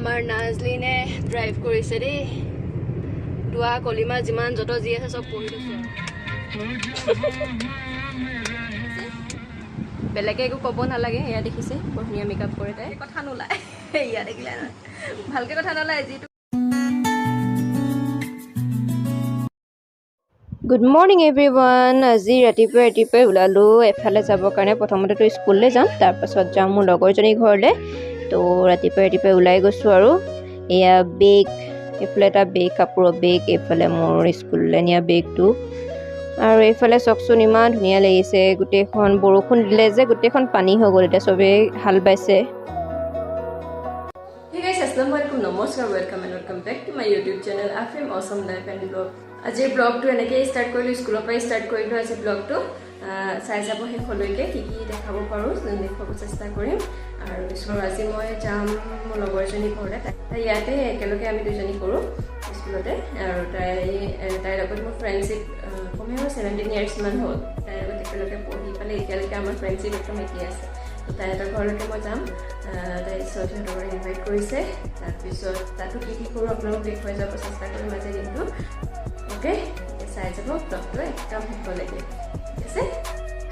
আমাৰ নাজলিনে ড্ৰাইভ কৰিছে দেই দুৱা কলিমা যিমান যত জি আছে সব পঢ়ি লৈছো বেলেগে একো ক'ব নালাগে এয়া দেখিছে বঢ়িয়া মেকআপ কৰে তাই কথা নোলায় এয়া দেখিলে না ভালকে কথা নোলায় যিটো Good morning everyone. আজি ৰাতিপুৱা ওলালো এফালে যাবৰ কাৰণে প্ৰথমতে তো স্কুললৈ যাম তাৰ পাছত যাম মোৰ লগৰজনী ঘৰলৈ তো ৰাতিপুৱা ওলাই গৈছো আৰু এয়া বেগ এফালে এটা বেগ কাপোৰৰ বেগ এফালে মোৰ স্কুললৈ নিয়া বেগটো আৰু এইফালে চকচোন ইমান ধুনীয়া লাগিছে গোটেইখন বৰষুণ দিলে যে গোটেইখন পানী হৈ গ'ল এতিয়া সবে হাল বাইছে Hey guys, assalamualaikum, namaskar, welcome and welcome back to my YouTube channel Afim Awesome Life and Vlog. আজি ব্লগটো এনেকৈ ষ্টাৰ্ট কৰিলো স্কুলৰ পৰা ষ্টাৰ্ট কৰিলো আজি ব্লগটো চাই যাব শেষলৈকে কি কি দেখাব পাৰো দেখুৱাব চেষ্টা কৰিম আৰু পিছৰ আজি মই যাম মোৰ লগৰজনী ঘৰলৈ তাই ইয়াতে একেলগে আমি দুজনী কৰোঁ স্কুলতে আৰু তাইৰ লগত মোৰ ফ্ৰেণ্ডশ্বিপ কমেও 17 years মান হ'ল তাইৰ লগত একেলগে পঢ়ি পেলাই এতিয়ালৈকে আমাৰ ফ্ৰেণ্ডশ্বিপ একদম একেই আছে তাইৰ ঘৰলৈকে মই যাম তাই সিহঁতৰ ইনভাইট কৰিছে তাৰপিছত তাতো কি কি কৰোঁ আপোনালোক দেখুৱাই যাব চেষ্টা কৰিম আজি দিনটো Okay, চাই যাব ব্লগটো একদম শেষলৈকে ঠিক আছে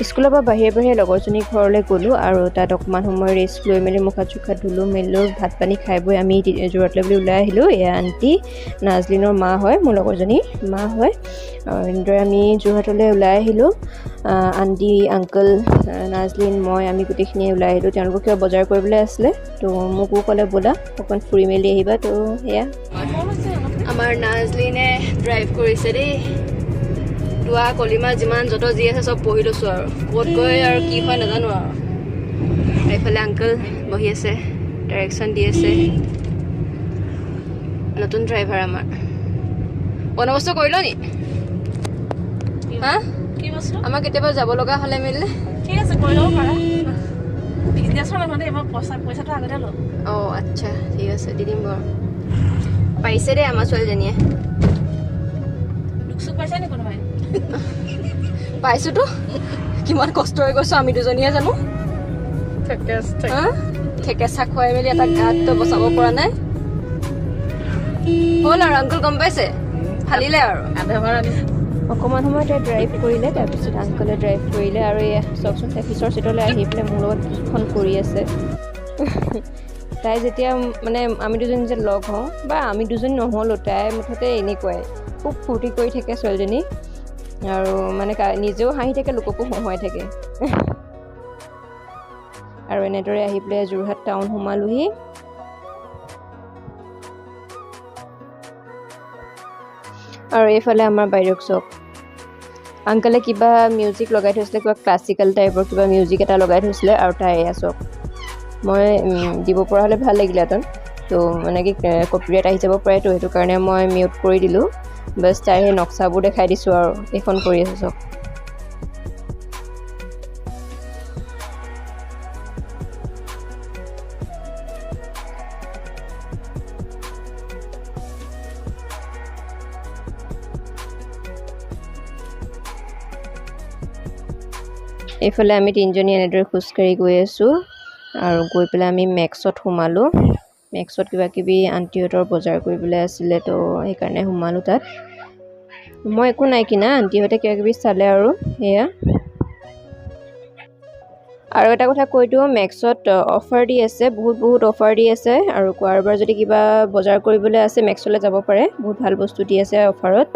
স্কুলৰ পৰা বাহিৰে লগৰজনী ঘৰলৈ গ'লো আৰু তাত অকণমান সময় ৰেষ্ট লৈ মেলি মুখা চুখা ধুলো মেলিলো ভাত পানী খাই বৈ আমি যোৰহাটলৈ বুলি ওলাই আহিলোঁ এয়া আণ্টি নাজলিনৰ মা হয় মোৰ লগৰজনী মা হয় আৰু এনেদৰে আমি যোৰহাটলৈ ওলাই আহিলোঁ আণ্টি আংকল নাজলিন মই আমি গোটেইখিনি ওলাই আহিলোঁ তেওঁলোকক কিবা বজাৰ কৰিবলৈ আছিলে তো মোকো ক'লে ব'লা অকণ ফুৰি মেলি আহিবা তো সেয়া আমাৰ নাজলিনে ড্ৰাইভ কৰিছে দেই দুৱা কলিমা যিমান যত জি আছে সব পঢ়ি লৈছো আৰু ক'ত গৈ আৰু কি হয় নাজানো আৰু এইফালে আংকল বহি আছে ডাইৰেকশ্যন দি আছে নতুন ড্ৰাইভাৰ আমাৰ বন্দবস্ত কৰিল নি হা কি বস্তু আমাৰ কেতিয়াবা যাব লগা হ'লে মিলে ঠিক আছে কৰি ল'ব পাৰা বিজনেছৰ মানে এবাৰ পইচাটো আগতে ল আচ্ছা ঠিক আছে দি দিম বাৰু পাইছে দেই আমাৰ ছোৱালীজনীয়ে দুখ পাইছে নি কোনোবাই পাইছোতো কিমান কষ্ট হৈ গৈছো আমি দুজনীয়ে জানো ঠেকেচা খুৱাই মেলি এটা গাত বচাব পৰা নাই হ'ল আৰু আংকল গম পাইছে ফালিলে আৰু অকণমান সময় তাই ড্ৰাইভ কৰিলে তাৰপিছত আংকলে ড্ৰাইভ কৰিলে আৰু এয়া চাওকচোন তাই পিছৰ চিটলৈ আহি পেলাই মোৰ লগত কিখন কৰি আছে তাই যেতিয়া মানে আমি দুজনী যে লগ হওঁ বা আমি দুজনী নহ'লোঁ তাই মুঠতে এনেকুৱাই খুব ফূৰ্তি কৰি থাকে ছোৱালীজনী আৰু মানে নিজেও হাঁহি থাকে লোককো হহুৱাই থাকে আৰু এনেদৰে আহি পেলাই যোৰহাট টাউন সোমালোহি আৰু এইফালে আমাৰ বাইদেউক চক আংকলে কিবা মিউজিক লগাই থৈছিলে কিবা ক্লাছিকেল টাইপৰ কিবা মিউজিক এটা লগাই থৈছিলে আৰু তাই এয়া চক মই দিব পৰা হ'লে ভাল লাগিলেহেঁতেন তো মানে কি কপিৰাইট আহি যাব পাৰে তো সেইটো কাৰণে মই মিউট কৰি দিলোঁ বাছ তাইৰ সেই নক্সাবোৰ দেখাই দিছোঁ আৰু এইখন কৰি আছোঁ চব এইফালে আমি তিনিজনী এনেদৰে খোজকাঢ়ি গৈ আছোঁ আৰু গৈ পেলাই আমি মেক্সত সোমালোঁ মেক্সত কিবা কিবি আণ্টিহঁতৰ বজাৰ কৰিবলৈ আছিলে তো সেইকাৰণে সোমালোঁ তাত মই একো নাই কিনা আণ্টিহঁতে কিবা কিবি চালে আৰু সেয়া আৰু এটা কথা কৈ দিওঁ মেক্সত অফাৰ দি আছে বহুত অফাৰ দি আছে আৰু কাৰোবাৰ যদি কিবা বজাৰ কৰিবলৈ আছে মেক্সলৈ যাব পাৰে বহুত ভাল বস্তু দি আছে অফাৰত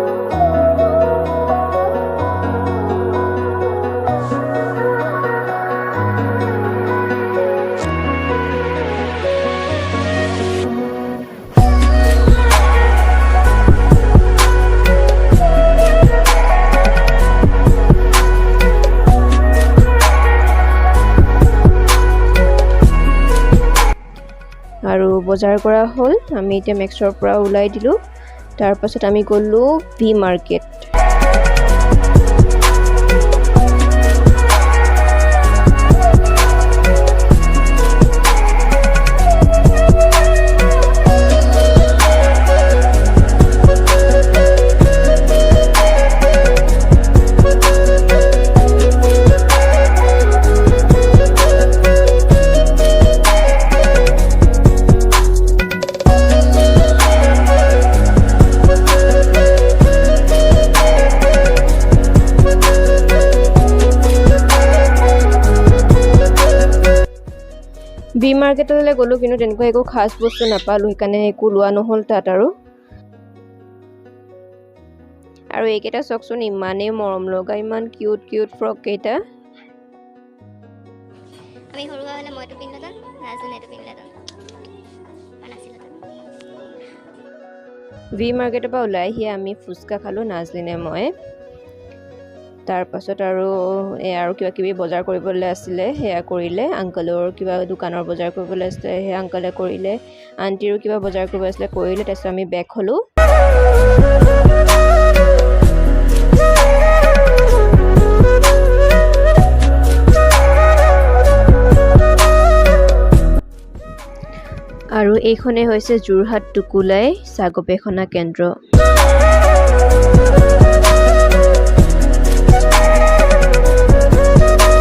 আৰু বজাৰ কৰা হ'ল আমি এতিয়া মেক্সৰ পৰা ওলাই দিলোঁ তাৰ পাছত আমি গ'লোঁ ভি মাৰ্কেট মাৰ্কেটলৈ গ'লোঁ কিন্তু তেনেকুৱা একো খাছ বস্তু নাপালোঁ সেইকাৰণে একো লোৱা নহ'ল তাত আৰু এইকেইটা চাওকচোন ইমানেই মৰম লগা ইমান কিউট কিউট ফ্ৰক কেইটা আমি সৰু হ'লে মইতো পিন্ধিলোঁ নাজনেটো পিন্ধিলোঁ ভি মাৰ্কেটৰ পৰা ওলাই আহি আমি ফুচকা খালোঁ নাজলিনে মই তাৰ পাছত আৰু কিবা কিবি বজাৰ কৰিবলৈ আছিলে সেয়া কৰিলে আংকলৰ কিবা দোকানৰ বজাৰ কৰিবলৈ আছিলে সেয়া আংকলে কৰিলে আন্টিৰো কিবা বজাৰ কৰিব আছিলে কৰিলে তাৰপিছত আমি বেক হ'লোঁ আৰু এইখনে হৈছে যোৰহাট টুকুলাই চাহ গৱেষণা কেন্দ্ৰ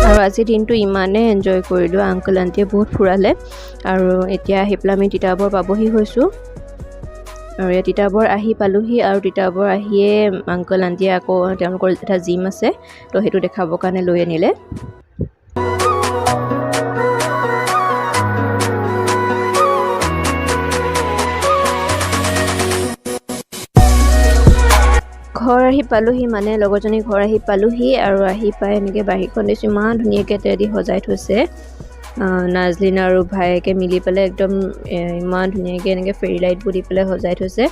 আৰু আজি দিনটো ইমানে এনজয় কৰিলোঁ আংকল আন্টিয়ে বহুত ফুৰালে আৰু এতিয়া আহি পেলাই আমি তিতাবৰ পাবহি হৈছোঁ আৰু এই তিতাবৰ আহি পালোহি আৰু তিতাবৰ আহিয়ে আংকল আন্টিয়ে আকৌ তেওঁলোকৰ এটা জিম আছে তো সেইটো দেখাবৰ কাৰণে লৈ আনিলে ঘৰ আহি পালোহি মানে লগৰজনী ঘৰ আহি পালোহি আৰু আহি পাই এনেকৈ বাহিৰখন দিছোঁ ইমান ধুনীয়াকৈ তেদি সজাই থৈছে নাজলিন আৰু ভায়েকে মিলি পেলাই একদম ইমান ধুনীয়াকৈ এনেকৈ ফেৰী লাইটবোৰ দি পেলাই সজাই থৈছে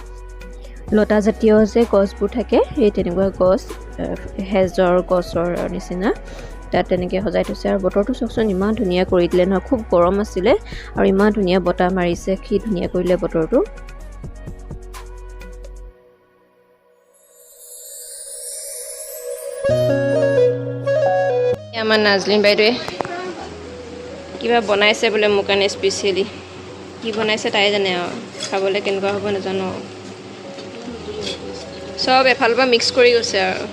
লতা জাতীয় যে গছবোৰ থাকে সেই তেনেকুৱা গছ হেজৰ গছৰ নিচিনা তাত তেনেকৈ সজাই থৈছে আৰু বতৰটো চাওকচোন ইমান ধুনীয়া কৰি দিলে নহয় খুব গৰম আছিলে আৰু ইমান ধুনীয়া বতাহ মাৰিছে কি ধুনীয়া কৰিলে বতৰটো আমাৰ নাজলিন বাইদেৱে কিবা বনাইছে বোলে মোৰ কাৰণে স্পেচিয়েলি কি বনাইছে তাই জানে আৰু খাবলৈ কেনেকুৱা হ'ব নাজানো চব এফালৰ পৰা মিক্স কৰি গৈছে আৰু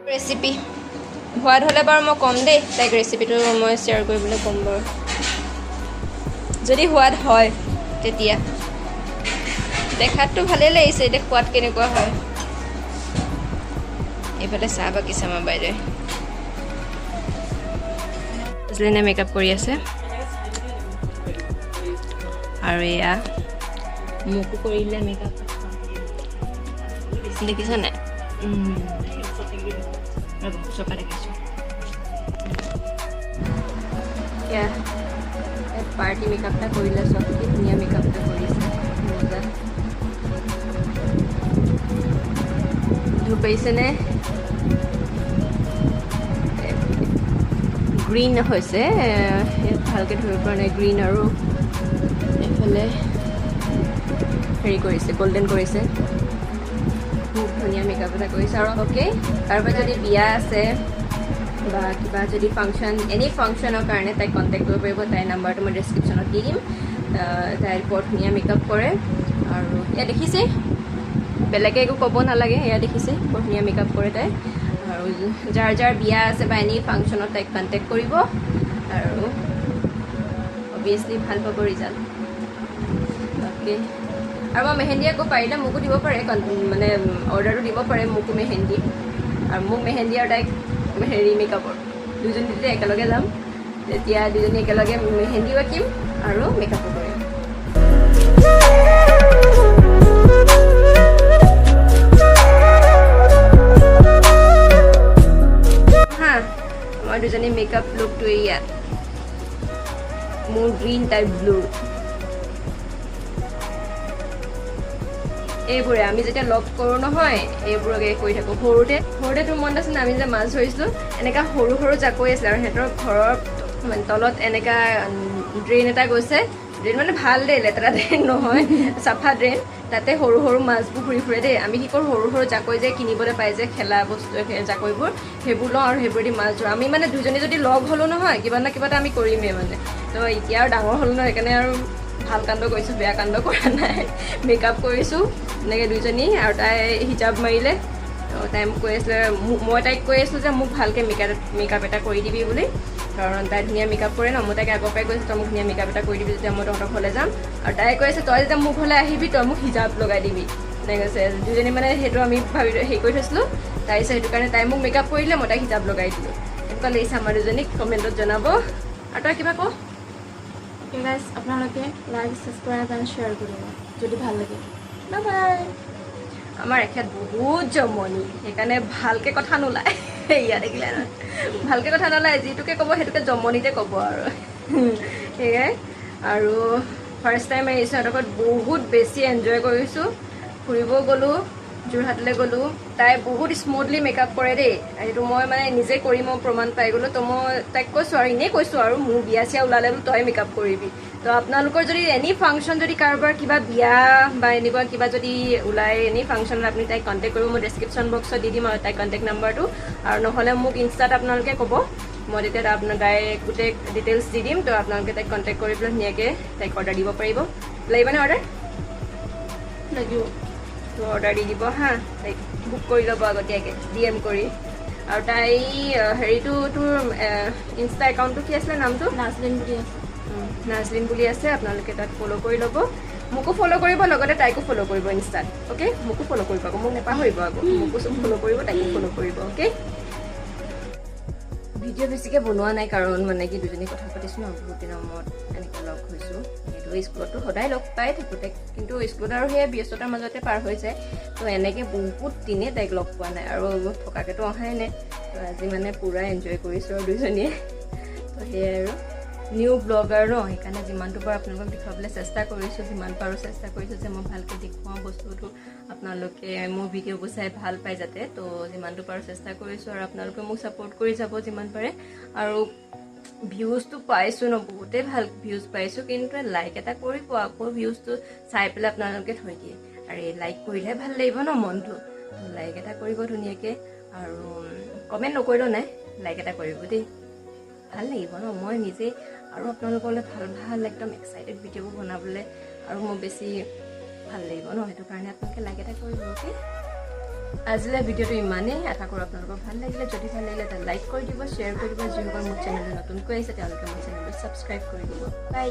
ৰেচিপি সোৱাদ হ'লে বাৰু মই ক'ম দেই তাইক ৰেচিপিটো মই শ্বেয়াৰ কৰিবলৈ ক'ম বাৰু যদি সোৱাদ হয় তেতিয়া দেখাততো ভালেই লাগিছে এতিয়া সোৱাদ কেনেকুৱা হয় এইফালে চাহ বাকিছে আমাৰ বাইদেৱে নাজলিনে মেকআপ কৰি আছে আৰু এয়া মোকো কৰিলে মেকআপ দেখিছা নাই চকা দেখিছোঁ এয়া পাৰ্টি মেকআপটা কৰিলে চব কি ধুনীয়া মেকআপটা কৰিছে মজা ধুপ পাইছেনে গ্ৰীণ হৈছে ভালকৈ ধৰিব পৰা নাই গ্ৰীণ আৰু এইফালে হেৰি কৰিছে গল্ডেন কৰিছে খুব ধুনীয়া মেকআপ এটা কৰিছে আৰু অ'কে কাৰোবাৰ যদি বিয়া আছে বা কিবা যদি ফাংচন এনি ফাংচনৰ কাৰণে তাইক কণ্টেক্ট কৰিব পাৰিব তাইৰ নাম্বাৰটো মই ডেছক্ৰিপশ্যনত দি দিম তাইৰ বৰ ধুনীয়া মেকআপ কৰে আৰু এয়া দেখিছে বেলেগে একো ক'ব নালাগে এয়া দেখিছে বৰ ধুনীয়া মেকআপ কৰে তাই আৰু যাৰ যাৰ বিয়া আছে বা এনি ফাংচনত তাইক কণ্টেক্ট কৰিব আৰু অভিয়াছলি ভাল পাব ৰিজাল্ট অ'কে আৰু মই মেহেন্দি আকৌ পাৰিলে মোকো দিব পাৰে মানে অৰ্ডাৰটো দিব পাৰে মোকো মেহেন্দি আৰু মোক মেহেন্দি আৰু তাইক হেৰি মেকআপৰ দুজনী তেতিয়া একেলগে যাম তেতিয়া দুজনী একেলগে মেহেন্দিও আঁকিম আৰু মেকআপো কৰিম হা মই দুজনী মেকআপ লুকটো ইয়াত মোৰ গ্ৰীণ টাইপ ব্লু এইবোৰে আমি যেতিয়া লগ কৰোঁ নহয় এইবোৰকে কৰি থাকোঁ সৰুতে তোৰ মনত আছে আমি যে মাছ ধৰিছিলোঁ এনেকুৱা সৰু সৰু জাকৈ আছিলে আৰু সিহঁতৰ ঘৰৰ তলত এনেকুৱা ড্ৰেইন এটা গৈছে ড্ৰেইন মানে ভাল দেই লেতেৰা ড্ৰেইন নহয় চাফা ড্ৰেইন তাতে সৰু সৰু মাছবোৰ ঘূৰি ফুৰে দেই আমি কি কৰোঁ সৰু সৰু জাকৈ যে কিনিবলৈ পাই যে খেলা বস্তু জাকৈবোৰ সেইবোৰ লওঁ আৰু সেইবোৰেদি মাছ ধৰোঁ আমি মানে দুজনী যদি লগ হ'লোঁ নহয় কিবা না কিবা এটা আমি কৰিমেই মানে তো এতিয়া আৰু ডাঙৰ হ'লোঁ নহয় সেইকাৰণে আৰু ভাল কাণ্ড কৰিছোঁ বেয়া কাণ্ড কৰা নাই মেকআপ কৰিছোঁ এনেকৈ দুইজনী আৰু তাই হিজাব মাৰিলে তাই মোক কৈ আছিলে মই তাইক কৈ আছিলোঁ যে মোক ভালকৈ মেকআপ এটা কৰি দিবি বুলি কাৰণ তাই ধুনীয়া মেকআপ কৰে ন মই তাইক আগৰ পৰাই কৈছোঁ তই মোক ধুনীয়া মেকআপ এটা কৰি দিবি যেতিয়া মই তহঁতৰ ঘৰলৈ যাম আৰু তাই কৈ আছে তই যেতিয়া মোৰ ঘৰলৈ আহিবি তই মোক হিজাব লগাই দিবি এনেকৈ কৈছে দুজনী মানে সেইটো আমি হেৰি কৰি থৈছিলোঁ তাৰপিছত সেইটো কাৰণে তাই মোক মেকআপ কৰি দিলে মই তাইক হিজাব লগাই দিলোঁ এনেকুৱা লাগিছে আমাৰ দুজনীক কমেণ্টত জনাব আৰু তই কিবা কওঁ গাইজ আপোনালোকে লাইক ছাবস্ক্ৰাইব এণ্ড শ্বেয়াৰ কৰিব যদি ভাল লাগে বাই বাই আমাৰ এখেত বহুত জমনি সেইকাৰণে ভালকৈ কথা নোলায় ইয়াত দেখিলে নহয় ভালকৈ কথা নোলায় যিটোকে ক'ব সেইটোকে জমনিতে ক'ব আৰু সেয়াই আৰু ফাৰ্ষ্ট টাইম আহিছোঁ সিহঁতৰ ঘৰত বহুত বেছি এনজয় কৰিছোঁ ফুৰিব গ'লোঁ যোৰহাটলৈ গ'লোঁ তাই বহুত স্মুথলি মেকআপ কৰে দেই সেইটো মই মানে নিজে কৰি মই প্ৰমাণ পাই গ'লোঁ তো মই তাইক কৈছোঁ আৰু এনেই কৈছোঁ আৰু মোৰ বিয়া চিয়া ওলালে বোলো তই মেকআপ কৰিবি তো আপোনালোকৰ যদি এনি ফাংচন যদি কাৰোবাৰ কিবা বিয়া বা এনেকুৱা কিবা যদি ওলায় এনি ফাংচনত আপুনি তাইক কণ্টেক্ট কৰিব মই ডেছক্ৰিপশ্যন বক্সত দি দিম আৰু তাইৰ কণ্টেক্ট নাম্বাৰটো আৰু নহ'লে মোক ইনষ্টাত আপোনালোকে ক'ব মই তেতিয়া আপোনাৰ তাইক গোটেই ডিটেইলছ দি দিম তো আপোনালোকে তাইক কণ্টেক্ট কৰি পেলাই ধুনীয়াকৈ তাইক অৰ্ডাৰ দিব পাৰিব লাগিবনে অৰ্ডাৰ লাগিব তো অৰ্ডাৰ দি দিব হা তাইক বুক কৰি ল'ব আগতীয়াকৈ DM কৰি আৰু তাই হেৰিটো তোৰ ইনষ্টা একাউণ্টটো কি আছিলে নামটো নাজলিন বুলি আছে নাজলিন বুলি আছে আপোনালোকে তাক ফ'ল' কৰি ল'ব মোকো ফ'ল' কৰিব লগতে তাইকো ফ'ল' কৰিব ইনষ্টাত অ'কে মোকো ফ'ল' কৰিব আকৌ মোক নেপাহৰিব আকৌ মোকো চব ফ'ল' কৰিব তাইকো ফ'ল' কৰিব অ'কে ভিডিঅ' বেছিকৈ বনোৱা নাই কাৰণ মানে কি দুজনী কথা পাতিছোঁ ন বহুত দিনৰ মূৰত এনেকৈ লগ হৈছোঁ সেইটো স্কুলতো সদায় লগ পাই থাকোঁতে কিন্তু স্কুলত আৰু সেই ব্যস্ততাৰ মাজতে পাৰ হৈ যায় তো এনেকৈ বহুত দিনে তাইক লগ পোৱা নাই আৰু থকাকেতো অহাই নাই তো আজি মানে পূৰা এনজয় কৰিছোঁ আৰু দুজনীয়ে তো সেয়াই আৰু নিউ ব্লগাৰ ন সেইকাৰণে যিমানটো পাৰোঁ আপোনালোকক দেখুৱাবলৈ চেষ্টা কৰিছোঁ যিমান পাৰোঁ চেষ্টা কৰিছোঁ যে মই ভালকৈ দেখুৱাওঁ বস্তুটো আপোনালোকে মোৰ ভিডিঅ'বোৰ চাই ভাল পায় যাতে তো যিমানটো পাৰোঁ চেষ্টা কৰিছোঁ আৰু আপোনালোকে মোক ছাপোৰ্ট কৰি যাব যিমান পাৰে আৰু ভিউজটো পাইছোঁ ন বহুতেই ভাল ভিউজ পাইছোঁ কিন্তু লাইক এটা কৰিব আকৌ ভিউজটো চাই পেলাই আপোনালোকে থৈ দিয়ে আৰু এই লাইক কৰিলেহে ভাল লাগিব ন মনটো তো লাইক এটা কৰিব ধুনীয়াকৈ আৰু কমেণ্ট নকৰিলেও নাই লাইক এটা কৰিব দেই ভাল লাগিব ন মই নিজে আৰু আপোনালোকলৈ ভাল ভাল একদম এক্সাইটেড ভিডিঅ'বোৰ বনাবলৈ আৰু মোৰ বেছি ভাল লাগিব ন সেইটো কাৰণে আপোনালোকে লাইক এটা কৰিব অ'কে আজিলৈ ভিডিঅ'টো ইমানেই আশা কৰোঁ আপোনালোকৰ ভাল লাগিলে যদি ভাল লাগিলে এটা লাইক কৰি দিব শ্বেয়াৰ কৰি দিব যিসকল মোৰ চেনেলটো নতুনকৈ আহিছে তেওঁলোকে মোৰ চেনেলটো ছাবস্ক্ৰাইব কৰি দিব বাই